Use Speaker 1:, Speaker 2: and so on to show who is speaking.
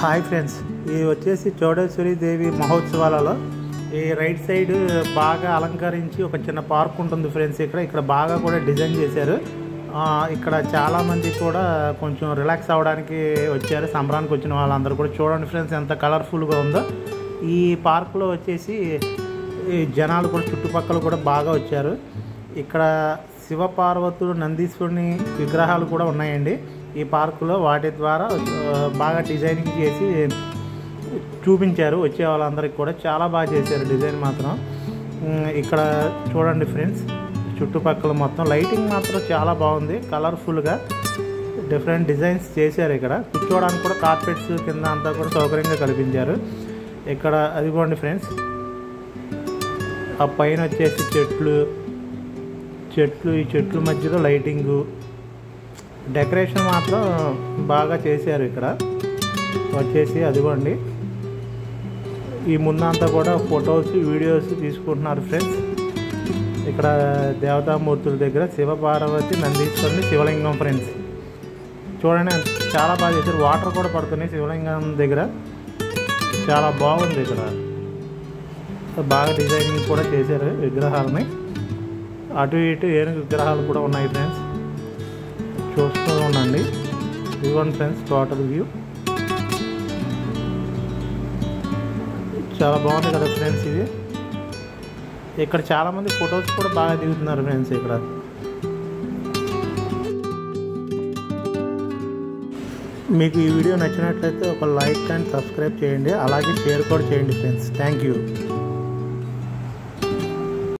Speaker 1: Hi friends, ఇది వచ్చేసి చౌడేశ్వరి దేవి మహోత్సవాలలో ఈ రైట్ సైడ్ బాగా అలంకరించి ఒక చిన్న పార్క్ ఉంటుంది ఫ్రెండ్స్. ఇక్కడ బాగా కూడా డిజైన్ చేశారు. ఇక్కడ చాలామంది కూడా కొంచెం రిలాక్స్ అవ్వడానికి వచ్చారు. సంబరానికి వచ్చిన వాళ్ళందరూ కూడా చూడండి ఫ్రెండ్స్ ఎంత కలర్ఫుల్గా ఉందో. ఈ పార్క్లో వచ్చేసి ఈ జనాలు కూడా చుట్టుపక్కల కూడా బాగా వచ్చారు. ఇక్కడ శివపార్వతులు నందీశ్వరుని విగ్రహాలు కూడా ఉన్నాయండి ఈ పార్కులో. వాటి ద్వారా బాగా డిజైనింగ్ చేసి చూపించారు వచ్చే వాళ్ళందరికీ కూడా. చాలా బాగా చేశారు డిజైన్ మాత్రం. ఇక్కడ చూడండి ఫ్రెండ్స్, చుట్టుపక్కల మొత్తం లైటింగ్ మాత్రం చాలా బాగుంది. కలర్ఫుల్గా డిఫరెంట్ డిజైన్స్ చేశారు. ఇక్కడ కూర్చోవడానికి కూడా కార్పెట్స్ కింద అంతా కూడా సౌకర్యంగా కల్పించారు. ఇక్కడ అదిగోండి ఫ్రెండ్స్, ఆ పైన వచ్చేసి చెట్లు ఈ చెట్ల మధ్యలో లైటింగు డెకరేషన్ మాత్రం బాగా చేశారు. ఇక్కడ వచ్చేసి అదిగోండి, ఈ ముందంతా కూడా ఫొటోస్ వీడియోస్ తీసుకుంటున్నారు ఫ్రెండ్స్. ఇక్కడ దేవతామూర్తుల దగ్గర శివపార్వతి నందీశ్వరుని శివలింగం ఫ్రెండ్స్. చూడండి చాలా బాగా చేశారు. వాటర్ కూడా పడుతున్నాయి శివలింగం దగ్గర. చాలా బాగుంది. ఇక్కడ బాగా డిజైనింగ్ కూడా చేశారు విగ్రహాలని. అటు ఇటు ఏనుగు విగ్రహాలు కూడా ఉన్నాయి ఫ్రెండ్స్. చూస్తూ ఉండండి. ఇదిగోండి ఫ్రెండ్స్ టోటల్ వ్యూ. చాలా బాగుంది కదా ఫ్రెండ్స్ ఇది. ఇక్కడ చాలామంది ఫొటోస్ కూడా బాగా దిగుతున్నారు ఫ్రెండ్స్. ఇక్కడ మీకు ఈ వీడియో నచ్చినట్లయితే ఒక లైక్ అండ్ సబ్స్క్రైబ్ చేయండి. అలాగే షేర్ కూడా చేయండి ఫ్రెండ్స్. Thank you.